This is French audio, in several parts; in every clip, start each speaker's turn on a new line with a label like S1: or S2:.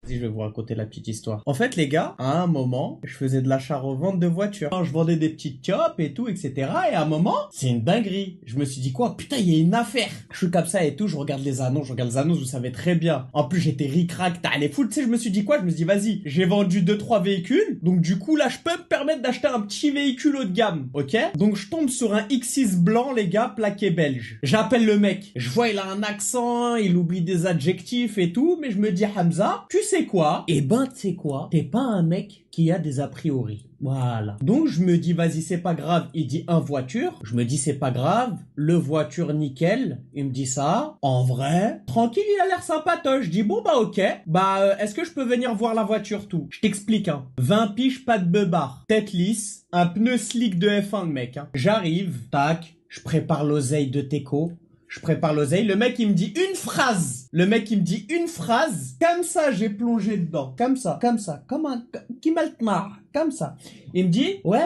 S1: Si je vais vous raconter la petite histoire. En fait, les gars, à un moment, je faisais de l'achat-revente de voitures. Je vendais des petites chopes et tout, etc. Et à un moment, c'est une dinguerie. Je me suis dit quoi? Putain, il y a une affaire. Je suis comme ça et tout, je regarde les annonces, vous savez très bien. En plus, j'étais ric-rac, t'as les fous. Tu sais, je me suis dit quoi? Je me suis dit, vas-y, j'ai vendu 2-3 véhicules. Donc du coup, là, je peux me permettre d'acheter un petit véhicule haut de gamme. Ok? Donc je tombe sur un X6 blanc, les gars, plaqué belge. J'appelle le mec. Je vois, il a un accent, il oublie des adjectifs et tout, mais je me dis, Hamza, tu sais quoi? Eh ben, tu sais quoi? T'es pas un mec qui a des a priori. Voilà. Donc je me dis, vas-y, c'est pas grave. Il dit un voiture. Je me dis, c'est pas grave. Le voiture nickel. Il me dit ça. En vrai, tranquille, il a l'air sympatoche. Je dis, bon bah ok. Est-ce que je peux venir voir la voiture tout? Je t'explique, hein. 20 piges, pas de beubare. Tête lisse. Un pneu slick de F1, le mec, hein. J'arrive. Tac. Je prépare l'oseille de Teco. Je prépare l'oseille. Le mec, il me dit une phrase. Comme ça, j'ai plongé dedans. Comme ça. Comme un, qui m'altmar. Comme ça. Il me dit, ouais,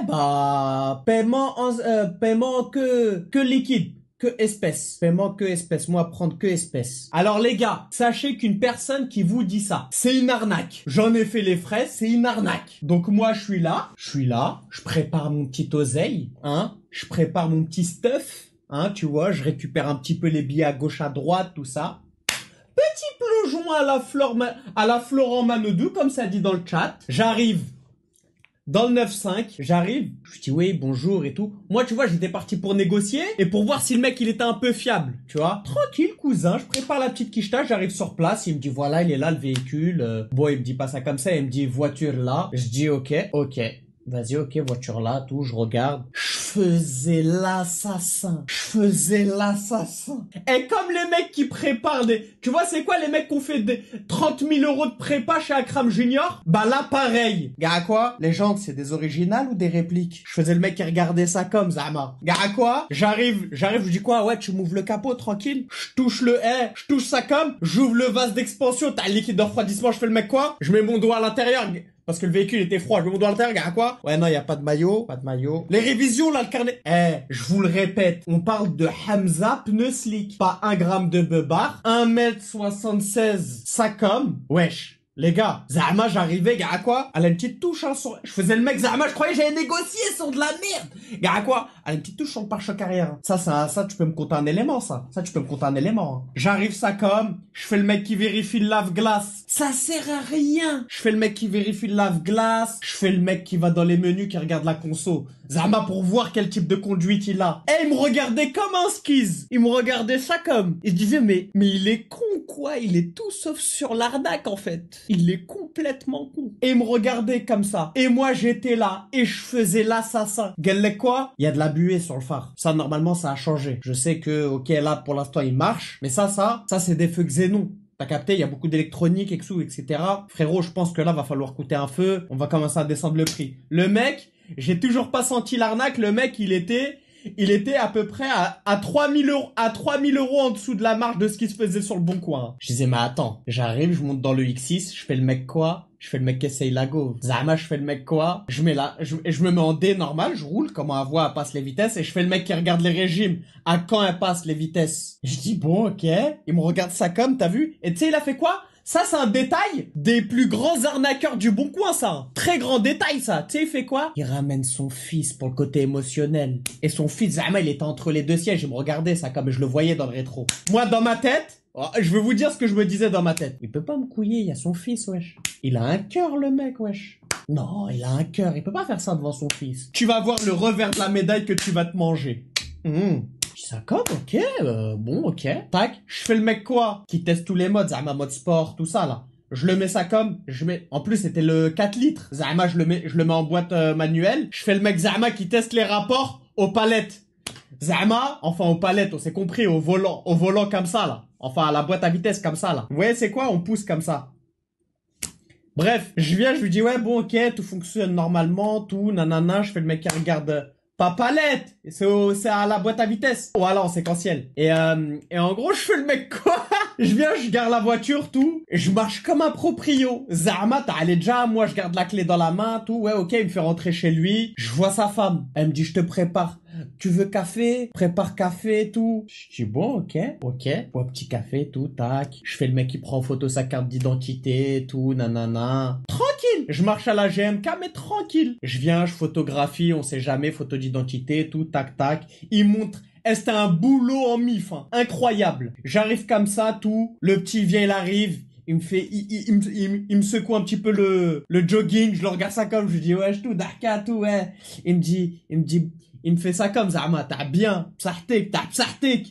S1: paiement que liquide. Que espèce. Paiement que espèce. Moi, prendre que espèce. Alors, les gars, sachez qu'une personne qui vous dit ça, c'est une arnaque. J'en ai fait les frais, c'est une arnaque. Donc, moi, je suis là. Je prépare mon petit oseille, hein. Je prépare mon petit stuff. Hein, tu vois, je récupère un petit peu les billets à gauche, à droite, tout ça. Petit plongeon à la Florent Manodou, comme ça dit dans le chat. J'arrive dans le 9-5, je dis oui, bonjour et tout. Moi, tu vois, j'étais parti pour négocier et pour voir si le mec, il était un peu fiable, tu vois. Tranquille, cousin, je prépare la petite quicheta, j'arrive sur place, il me dit voilà, il est là, le véhicule. Bon, il me dit pas ça comme ça, il me dit voiture là. Je dis ok. Vas-y, ok, voiture là, tout, je regarde. Je faisais l'assassin. Et comme les mecs qui préparent tu vois, c'est quoi les mecs qui ont fait des 30 000 euros de prépa chez Akram Junior? Bah là, pareil. Gars, quoi? Les gens, c'est des originales ou des répliques? Je faisais le mec qui regardait ça comme, Zama. Gars, quoi? J'arrive, je dis quoi? Ouais, tu m'ouvres le capot, tranquille. Je touche ça comme, j'ouvre le vase d'expansion, t'as le liquide de refroidissement, je fais le mec quoi? Je mets mon doigt à l'intérieur. Parce que le véhicule était froid, je mets mon doigt à l'intérieur, gars, quoi? Ouais, non, y a pas de maillot. Les révisions, là, le carnet. Je vous le répète, on parle de Hamza pneu slick. Pas 1 gramme de beubare, 1m76 Sacom. Wesh. Les gars, Zahma, j'arrivais, gars, à quoi? Elle a une petite touche, hein, je faisais le mec, Zahma, je croyais que j'allais négocier sur de la merde. Gars, à quoi? Elle a une petite touche sur le pare-choc arrière. Ça, tu peux me compter un élément, ça. Hein. J'arrive, ça comme, je fais le mec qui vérifie le lave-glace. Ça sert à rien. Je fais le mec qui vérifie le lave-glace. Je fais le mec qui va dans les menus, qui regarde la conso. Zahma, pour voir quel type de conduite il a. Il me regardait comme un skis. Il me regardait ça comme. Il se disait, mais il est con, quoi. Il est tout sauf sur l'arnaque, en fait. Il est complètement con. Et il me regardait comme ça. Et moi, j'étais là. Et je faisais l'assassin. Galek quoi? Il y a de la buée sur le phare. Ça, normalement, ça a changé. Je sais que, ok, là, pour l'instant, il marche. Mais ça, c'est des feux xénon. T'as capté, il y a beaucoup d'électronique, etc. Frérot, je pense que là, va falloir coûter un feu. On va commencer à descendre le prix. Le mec, j'ai toujours pas senti l'arnaque. Le mec, il était à peu près à 3000 euros en dessous de la marge de ce qui se faisait sur le bon coin. Je disais, mais attends, j'arrive, je monte dans le X6, je fais le mec quoi? Je fais le mec qui essaye la go. Zama, je fais le mec quoi? Je me mets en D normal, je roule, comment elle voit, elle passe les vitesses, et je fais le mec qui regarde les régimes, à quand elle passe les vitesses. Je dis, bon, ok. Il me regarde ça comme, t'as vu? Et tu sais, il a fait quoi? Ça, c'est un détail des plus grands arnaqueurs du bon coin, ça. Très grand détail, ça. Tu sais, il fait quoi? Il ramène son fils pour le côté émotionnel. Et son fils, Zama, il était entre les deux sièges. Il me regardait, ça, comme je le voyais dans le rétro. Moi, dans ma tête, je vais vous dire ce que je me disais dans ma tête. Il peut pas me couiller, il y a son fils, wesh. Il a un cœur, le mec, wesh. Non, il a un cœur, il peut pas faire ça devant son fils. Tu vas voir le revers de la médaille que tu vas te manger. Ça comme, ok, bon, ok. Tac, je fais le mec quoi? Qui teste tous les modes, Zama mode sport, tout ça, là. Je le mets ça comme, en plus c'était le 4 litres. Zama, je le mets en boîte manuelle. Je fais le mec Zama qui teste les rapports aux palettes. Zama, enfin aux palettes, on s'est compris, au volant comme ça, là. Enfin, à la boîte à vitesse comme ça, là. Vous voyez, c'est quoi? On pousse comme ça. Bref, je lui dis, ouais, bon, ok, tout fonctionne normalement, tout, nanana, je fais le mec qui regarde... Pas palette, c'est à la boîte à vitesse. Voilà, en séquentiel. Et en gros, je fais le mec quoi? Je garde la voiture, tout. Et je marche comme un proprio. Zahma, t'as allé déjà, moi je garde la clé dans la main, tout. Ouais, ok, il me fait rentrer chez lui. Je vois sa femme. Elle me dit, je te prépare tu veux café? Prépare café et tout. Je dis bon, ok. Bois petit café et tout, tac. Je fais le mec qui prend en photo sa carte d'identité et tout, nanana. Tranquille. Je marche à la GMK, mais tranquille. Je viens, je photographie, on sait jamais, photo d'identité et tout, tac, tac. Il montre. C'était un boulot en mif, hein. Incroyable. J'arrive comme ça, tout. Le petit vient, il arrive. Il me fait, il me secoue un petit peu le jogging. Je le regarde ça comme, je lui dis, ouais, tout, Darka, tout, ouais. Il me fait ça comme, Zama, t'as bien, psartek.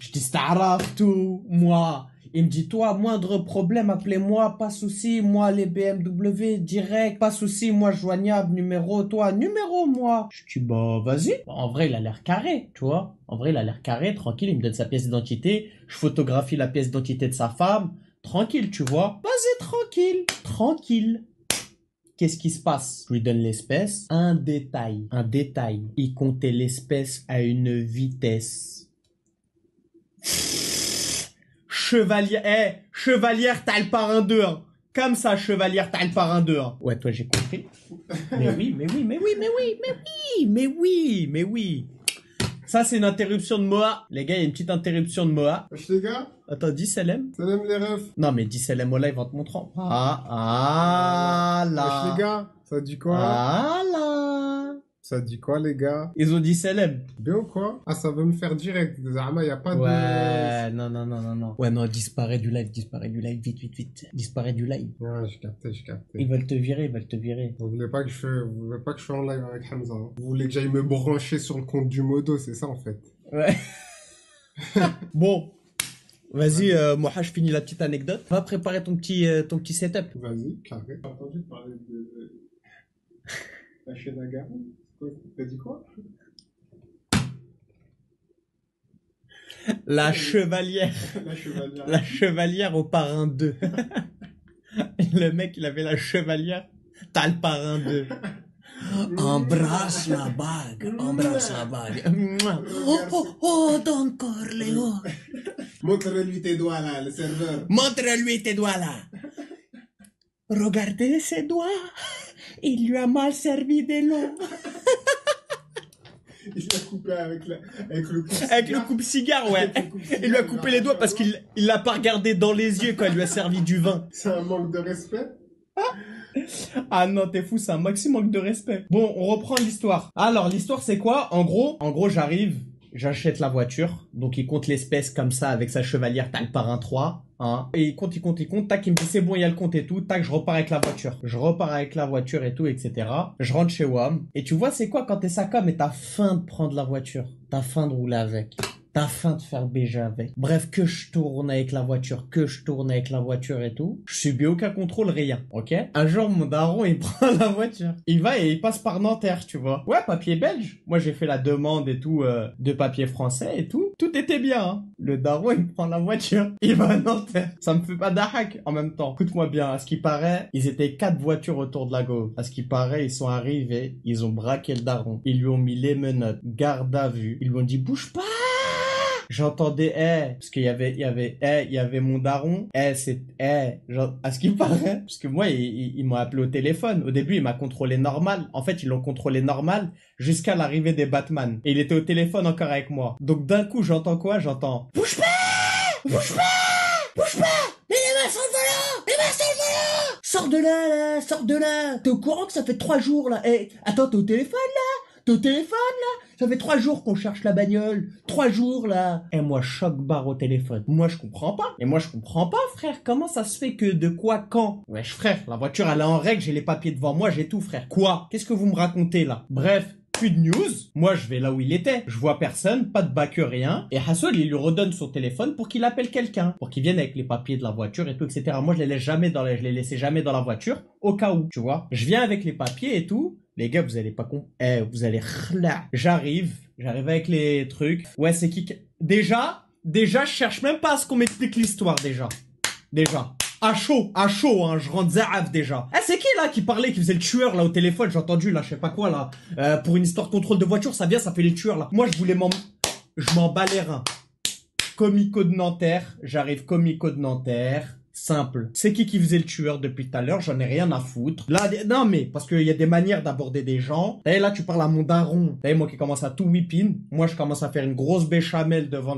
S1: Je dis, staraf, tout, moi. Il me dit, toi, moindre problème, appelez-moi, pas souci, moi, les BMW, direct, pas souci, moi, joignable, numéro, toi, numéro, moi. Je dis, bah, vas-y. En vrai, il a l'air carré, tu vois. En vrai, il a l'air carré, tranquille, il me donne sa pièce d'identité, je photographie la pièce d'identité de sa femme, tranquille, tu vois. Vas-y, tranquille. Qu'est-ce qui se passe? Je lui donne l'espèce, un détail. Il comptait l'espèce à une vitesse. Chevalière, t'as le parrain 2, hein. Comme ça, chevalière, t'as le parrain 2, hein. Ouais, toi, j'ai compris. Mais oui. Ça, c'est une interruption de Moa. Les gars, il y a une petite interruption de Moa.
S2: Wesh les gars.
S1: Attends, dis Salem.
S2: Salam les refs.
S1: Non, mais dis Salem au live en te montrant. Ah là.
S2: Wesh les gars. Ça dit quoi?
S1: Ah là.
S2: Ça dit quoi les gars?
S1: Ils ont dit Salem.
S2: Bien ou quoi? Ah, ça veut me faire direct. Zama, y a pas de...
S1: Ouais, non. Ouais, non, disparaît du live, vite. Disparaît du live.
S2: Ouais, j'ai capté.
S1: Ils veulent te virer.
S2: Vous voulez pas que je sois en live avec Hamza, hein. Vous voulez que j'aille me brancher sur le compte du modo, c'est ça en fait.
S1: Ouais. Bon. Vas-y, moi, je finis la petite anecdote. Va préparer ton petit setup.
S2: Vas-y, carré. T'as entendu parler de la chaîne à Garou? T'as dit quoi?
S1: La chevalière. La chevalière au parrain 2. Le mec, il avait la chevalière. T'as le parrain 2. Embrasse la bague. Oh, Don Corleone.
S2: Montre-lui tes doigts là, le serveur.
S1: Montre-lui tes doigts là. Regardez ses doigts. Il lui a mal servi de l'eau.
S2: Il l'a coupé avec le coupe-cigare.
S1: Avec le coupe-cigare, ouais. Il lui a coupé les doigts parce qu'il l'a pas regardé dans les yeux quand il lui a servi du vin.
S2: C'est un manque de respect.
S1: Ah non, t'es fou, c'est un maximum de respect. Bon, on reprend l'histoire. Alors, l'histoire, c'est quoi? En gros, j'arrive, j'achète la voiture. Donc, il compte l'espèce comme ça avec sa chevalière. T'as le parrain 3. Hein. Et il compte. Tac, il me dit c'est bon, il y a le compte et tout. Tac, je repars avec la voiture. Et tout, etc. Je rentre chez WAM. Et tu vois, c'est quoi quand t'es Sakam et t'as faim de prendre la voiture? T'as faim de rouler avec. T'as faim de faire beiger avec. Bref, que je tourne avec la voiture et tout. Je subis aucun contrôle, rien. Ok? Un jour, mon daron, il prend la voiture. Il va et il passe par Nanterre, tu vois. Ouais, papier belge. Moi, j'ai fait la demande et tout, de papier français et tout. Tout était bien, hein. Le daron, il prend la voiture. Il va à Nanterre. Ça me fait pas d'arrac en même temps. Écoute-moi bien. À ce qui paraît, ils étaient 4 voitures autour de la gauche. À ce qui paraît, ils sont arrivés. Ils ont braqué le daron. Ils lui ont mis les menottes. Garde à vue. Ils lui ont dit, bouge pas! J'entendais, parce qu'il y avait mon daron, à ce qu'il paraît, parce que moi, il m'a appelé au téléphone. Au début, il m'a contrôlé normal. En fait, ils l'ont contrôlé normal jusqu'à l'arrivée des Batman. Et il était au téléphone encore avec moi. Donc, d'un coup, j'entends quoi? J'entends, bouge pas! Mais les mains sur le volant! Sors de là! T'es au courant que ça fait 3 jours, là? Attends, t'es au téléphone, là? Ça fait 3 jours qu'on cherche la bagnole. 3 jours, là. Et moi, choc barre au téléphone. Moi, je comprends pas, frère. Comment ça se fait que de quoi, quand? Wesh, frère, la voiture, elle est en règle, j'ai les papiers devant moi, j'ai tout, frère. Quoi? Qu'est-ce que vous me racontez, là? Bref. Plus de news. Moi, je vais là où il était. Je vois personne, pas de bac, rien. Et Hassoul, il lui redonne son téléphone pour qu'il appelle quelqu'un. Pour qu'il vienne avec les papiers de la voiture et tout, etc. Moi, je les laissais jamais dans la voiture. Au cas où, tu vois. Je viens avec les papiers et tout. Les gars, vous allez pas vous allez J'arrive avec les trucs. Ouais, c'est qui? Déjà, je cherche même pas à ce qu'on m'explique l'histoire, déjà. À chaud, hein, je rentre zaaf déjà. C'est qui là qui parlait, qui faisait le tueur là au téléphone? J'ai entendu là, je sais pas quoi là. Pour une histoire de contrôle de voiture, ça fait les tueurs là. Moi, je m'en bats les reins. Comico de Nanterre, j'arrive Comico de Nanterre. Simple. C'est qui faisait le tueur depuis tout à l'heure? J'en ai rien à foutre. Là, non mais, parce qu'il y a des manières d'aborder des gens. Et là, tu parles à mon daron. Et moi qui commence à tout whipping. Moi, je commence à faire une grosse béchamel devant,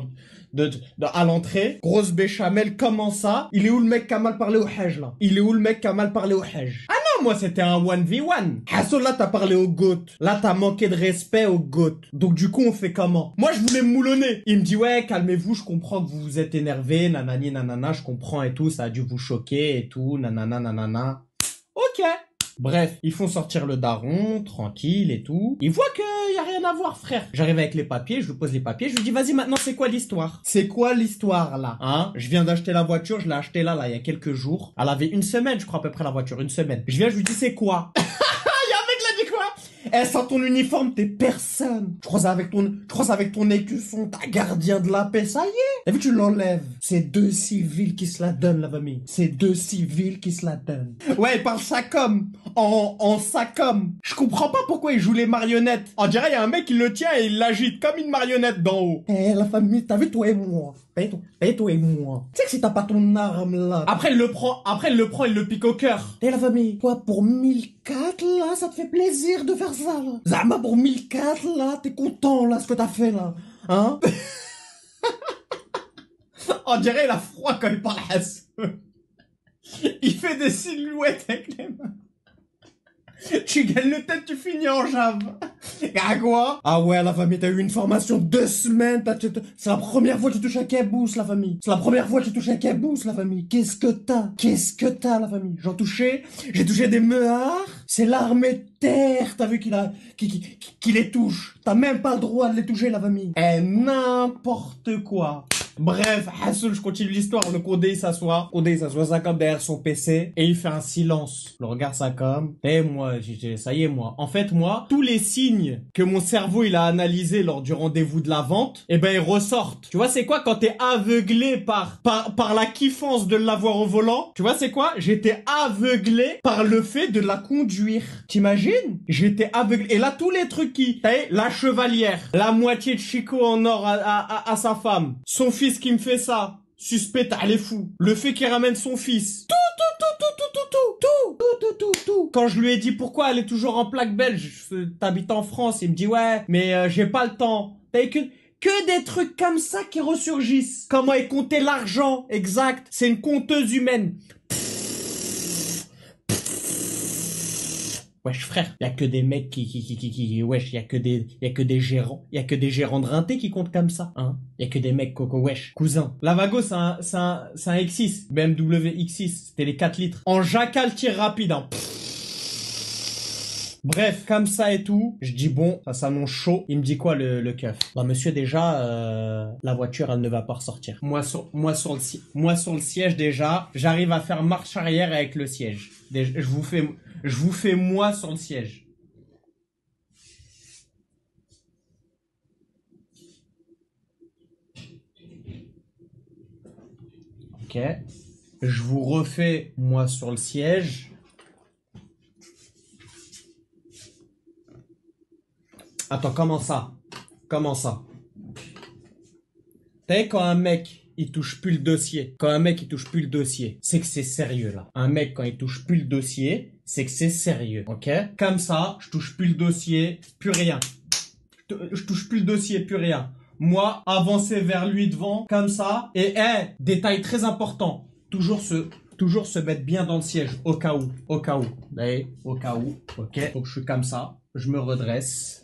S1: à l'entrée. Grosse béchamel, comment ça? Il est où le mec qui a mal parlé au Hajj, là? Il est où le mec qui a mal parlé au Hajj? Ah non, moi, c'était un 1v1. Hassoul, là, t'as parlé au GOAT. Là, t'as manqué de respect au GOAT. Donc, du coup, on fait comment? Moi, je voulais me moulonner. Il me dit, ouais, calmez-vous, je comprends que vous vous êtes énervé, nanani, nanana, je comprends et tout, ça a dû vous choquer et tout, nanana, nanana. Ok. Bref, ils font sortir le daron, tranquille et tout. Ils voient qu'il y a rien à voir, frère. J'arrive avec les papiers, je lui pose les papiers, je lui dis, vas-y, maintenant, c'est quoi l'histoire? C'est quoi l'histoire, là? Hein? Je viens d'acheter la voiture, je l'ai achetée là, il y a quelques jours. Elle avait une semaine, je crois, à peu près, la voiture, une semaine. Je viens, je lui dis, c'est quoi? Eh, sans ton uniforme, t'es personne. Je crois avec ton écusson, t'as gardien de la paix, ça y est. T'as vu, tu l'enlèves. C'est deux civils qui se la donnent, la famille. C'est deux civils qui se la donnent. Ouais, il parle ça comme, en ça comme. Je comprends pas pourquoi il joue les marionnettes. On dirait, il y a un mec qui le tient et il l'agite comme une marionnette d'en haut. Eh, la famille, t'as vu, toi et moi. Paye-toi et moi. Tu sais que si t'as pas ton arme, là. Après, il le prend, il le pique au cœur. Et la famille. Toi, pour 1004, là, ça te fait plaisir de faire ça, là. Zama, pour 1004, là, t'es content, là, ce que t'as fait, là. Hein? On dirait, il a froid quand il parle à ça. Il fait des silhouettes avec les mains. Tu gagnes le tête, tu finis en jave. À quoi? Ah ouais, la famille, t'as eu une formation de 2 semaines. C'est la première fois que tu touches un cabousse, la famille. C'est la première fois que tu touches un cabousse, la famille. Qu'est-ce que t'as, la famille? J'ai touché des meuhards. C'est l'armée de terre, t'as vu qui les touche. T'as même pas le droit de les toucher, la famille. Eh, n'importe quoi. Bref, Hassoul, je continue l'histoire. Le Condé, il s'assoit ça comme derrière son PC et il fait un silence. Je le regarde ça comme. Et moi, ça y est, moi. En fait, moi, tous les signes que mon cerveau, il a analysés lors du rendez-vous de la vente, eh ben, ils ressortent. Tu vois, c'est quoi quand t'es aveuglé par la kiffance de l'avoir au volant? Tu vois, c'est quoi? J'étais aveuglé par le fait de la conduire. T'imagines? J'étais aveuglé. Et là, tous les trucs la chevalière, la moitié de Chico en or à sa femme, son fils qui me fait ça, suspect, elle est fou. Le fait qu'il ramène son fils. Tout. Quand je lui ai dit pourquoi elle est toujours en plaque belge, t'habites en France, il me dit ouais, mais j'ai pas le temps. T'as que des trucs comme ça qui ressurgissent. Comment est compté l'argent? Exact. C'est une compteuse humaine. Wesh frère, y a que des mecs wesh, y a que des gérants de rinté qui comptent comme ça, hein. Y a que des mecs wesh, cousin. Lavago c'est un X6, BMW X6, c'était les 4 litres. En jacal tir rapide, hein. Bref, comme ça et tout, je dis bon, ça s'annonce chaud. Il me dit quoi le keuf? Bah monsieur déjà, la voiture elle ne va pas ressortir. Moi sur le siège déjà, j'arrive à faire marche arrière avec le siège. Je vous fais moi sur le siège. Ok. Je vous refais moi sur le siège. Attends, comment ça? T'as vu quand un mec, il touche plus le dossier. C'est que c'est sérieux, là. Un mec, quand il touche plus le dossier, c'est que c'est sérieux, ok? Comme ça, je touche plus le dossier, plus rien. Je touche plus le dossier, plus rien. Moi, avancer vers lui devant, comme ça. Et, détail très important. Toujours se mettre bien dans le siège, au cas où. Allez, au cas où, ok? Donc, je suis comme ça. Je me redresse.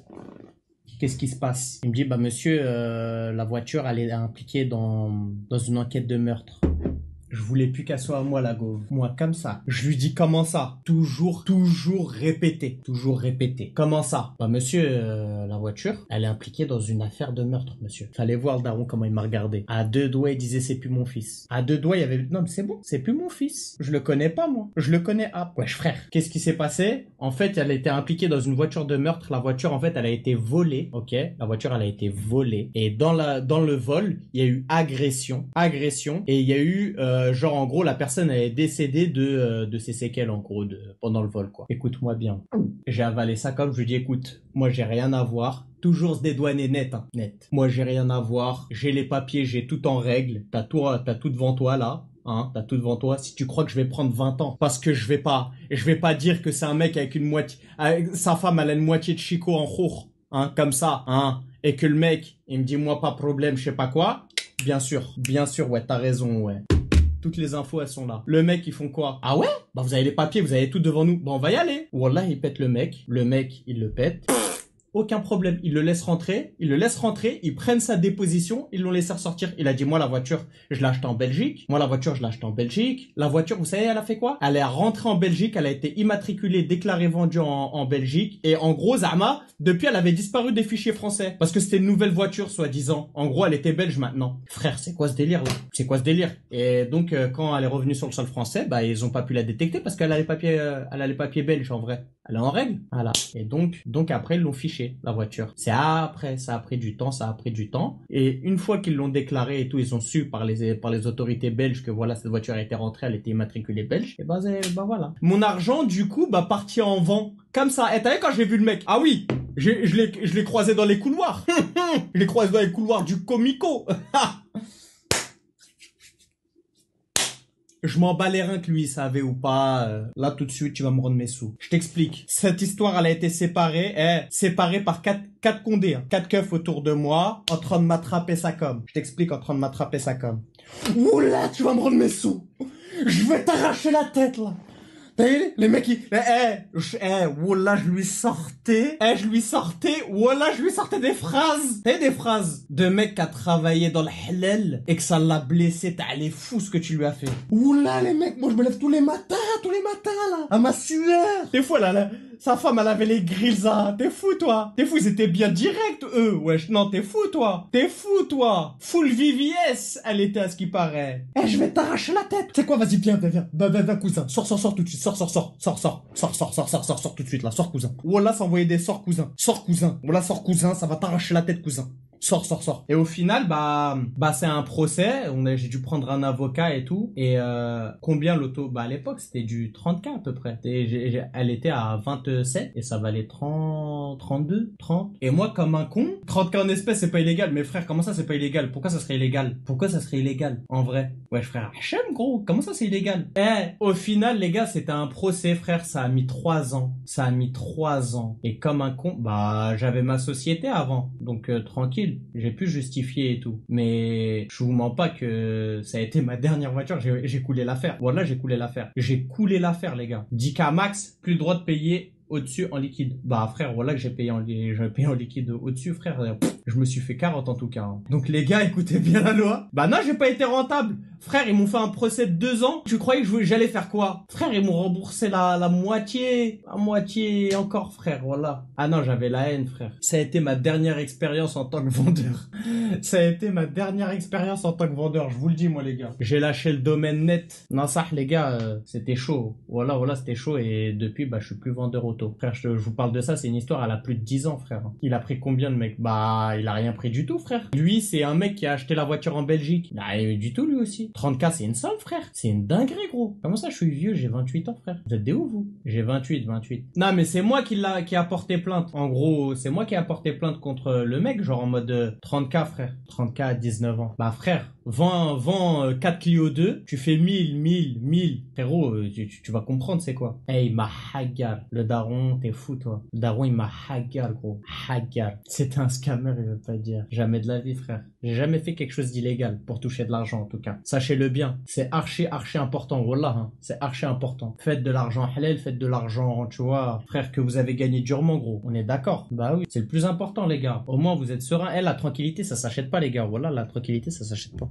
S1: Qu'est-ce qui se passe? Il me dit, bah monsieur, la voiture, elle est impliquée dans une enquête de meurtre. Je voulais plus qu'elle soit à moi, la gauve. Moi, comme ça. Je lui dis, comment ça? Toujours répéter. Comment ça? Bah, monsieur, la voiture, elle est impliquée dans une affaire de meurtre, monsieur. Fallait voir le daron comment il m'a regardé. À 2 doigts, il disait, c'est plus mon fils. À 2 doigts, il y avait, non, mais c'est bon, c'est plus mon fils. Je le connais pas, moi. Je le connais, wesh, frère. Qu'est-ce qui s'est passé? En fait, elle était impliquée dans une voiture de meurtre. La voiture, en fait, elle a été volée, ok? La voiture, elle a été volée. Et dans le vol, il y a eu agression. Et il y a eu, genre en gros la personne elle est décédée de ses séquelles en gros pendant le vol quoi. Écoute-moi bien. J'ai avalé ça comme je lui dis écoute, moi j'ai rien à voir. Toujours se dédouaner net, hein, net. Moi j'ai rien à voir, j'ai les papiers, j'ai tout en règle, t'as tout devant toi là. Hein, t'as tout devant toi. Si tu crois que je vais prendre 20 ans, parce que je vais pas dire que c'est un mec avec une moitié, sa femme elle a une moitié de Chico en khour, hein, comme ça, hein, et que le mec, il me dit moi pas problème, je sais pas quoi. Bien sûr, ouais, t'as raison, ouais. Toutes les infos, elles sont là. Le mec, ils font quoi? Ah ouais? Bah vous avez les papiers, vous avez tout devant nous. Bah on va y aller. Wallah, il pète le mec, il le pète. Aucun problème, il le laisse rentrer, ils prennent sa déposition, ils l'ont laissé ressortir. Il a dit, moi, la voiture, je l'ai achetée en Belgique. La voiture, vous savez, elle a fait quoi? Elle est rentrée en Belgique, elle a été immatriculée, déclarée, vendue en Belgique. Et en gros, Zama, depuis, elle avait disparu des fichiers français. Parce que c'était une nouvelle voiture, soi-disant. En gros, elle était belge maintenant. Frère, c'est quoi ce délire, là? C'est quoi ce délire? Et donc, quand elle est revenue sur le sol français, bah, ils ont pas pu la détecter parce qu'elle a les papiers, elle a les papiers belges, en vrai. Elle est en règle. Voilà. Et donc après, ils l'ont fiché, la voiture. C'est après, ça a pris du temps. Et une fois qu'ils l'ont déclaré et tout, ils ont su par les autorités belges que voilà, cette voiture a été rentrée, elle était immatriculée belge. Et bah voilà. Mon argent, du coup, parti en vent. Comme ça. Et t'as vu quand j'ai vu le mec? Ah oui! Je l'ai croisé dans les couloirs. Je l'ai croisé dans les couloirs du Comico. Je m'en bats les reins que lui il savait ou pas. Là tout de suite tu vas me rendre mes sous. Je t'explique. Cette histoire elle a été séparée par quatre condés, hein. 4 keufs autour de moi en train de m'attraper ça comme. Je t'explique en train de m'attraper ça comme. Oula, tu vas me rendre mes sous. Je vais t'arracher la tête là. T'as vu les mecs qui wallah je lui sortais des phrases. T'as vu des phrases de mec qui a travaillé dans le halal et que ça l'a blessé, t'as les fous ce que tu lui as fait. Wallah les mecs, moi je me lève tous les matins là, à ma sueur. T'es fou là, sa femme elle avait les grilles là, t'es fou toi. T'es fou, ils étaient bien directs eux, wesh, non t'es fou toi. Full VVS, elle était à ce qui paraît. Je vais t'arracher la tête. C'est quoi, vas-y viens cousin, sors tout de suite. Sors tout de suite là, sors cousin. Wallah, ça envoyait des sorts cousin. Wallah, sors cousin, ça va t'arracher la tête cousin. Sors. Et au final, c'est un procès. J'ai dû prendre un avocat et tout. Et combien l'auto? À l'époque, c'était du 30K à peu près. Elle était à 27 et ça valait 32, 30. Et moi, comme un con, 30K en espèces, c'est pas illégal. Mais frère, comment ça, c'est pas illégal? Pourquoi ça serait illégal? En vrai. Ouais, frère, HM, gros. Comment ça, c'est illégal? Au final, les gars, c'était un procès, frère. Ça a mis 3 ans. Et comme un con, j'avais ma société avant. Donc, tranquille. J'ai pu justifier et tout. Mais je vous mens pas que ça a été ma dernière voiture. J'ai coulé l'affaire. Voilà, j'ai coulé l'affaire, les gars. 10K max, plus le droit de payer au-dessus en liquide. Frère, voilà que j'ai payé en liquide au-dessus, frère. Je me suis fait 40 en tout cas. Hein. Donc les gars, écoutez bien la loi. Non, j'ai pas été rentable. Frère, ils m'ont fait un procès de 2 ans. Tu croyais que j'allais faire quoi? Frère, ils m'ont remboursé la moitié. La moitié encore, frère, voilà. Ah non, j'avais la haine, frère. Ça a été ma dernière expérience en tant que vendeur. Je vous le dis, moi, les gars. J'ai lâché le domaine net. Non, ça, les gars, c'était chaud. Voilà, c'était chaud. Et depuis, je suis plus vendeur auto. Frère, je vous parle de ça, c'est une histoire, elle a plus de 10 ans, frère. Il a pris combien, le mec? Il a rien pris du tout, frère. Lui, c'est un mec qui a acheté la voiture en Belgique. Il a rien eu du tout, lui aussi. 30K, c'est une somme, frère. C'est une dinguerie, gros. Comment ça, je suis vieux, j'ai 28 ans, frère. Vous êtes des ouf, vous? J'ai 28. Non, mais c'est moi qui a porté plainte. En gros, c'est moi qui a porté plainte contre le mec, genre en mode 30K, frère. 30K à 19 ans. Frère, vends 4 Clio 2, tu fais 1000. Frérot, tu vas comprendre c'est quoi. Il m'a hagar. Le daron, t'es fou, toi. Le daron, il m'a hagar, gros. Hagar. C'était un scammer, il veut pas dire. Jamais de la vie, frère. J'ai jamais fait quelque chose d'illégal pour toucher de l'argent, en tout cas. Sachez-le bien. C'est archi important, wallah, hein. C'est archi important. Faites de l'argent halal, faites de l'argent, tu vois, frère, que vous avez gagné durement, gros. On est d'accord? Oui. C'est le plus important, les gars. Au moins, vous êtes serein. La tranquillité, ça s'achète pas, les gars. Voilà, la tranquillité, ça s'achète pas.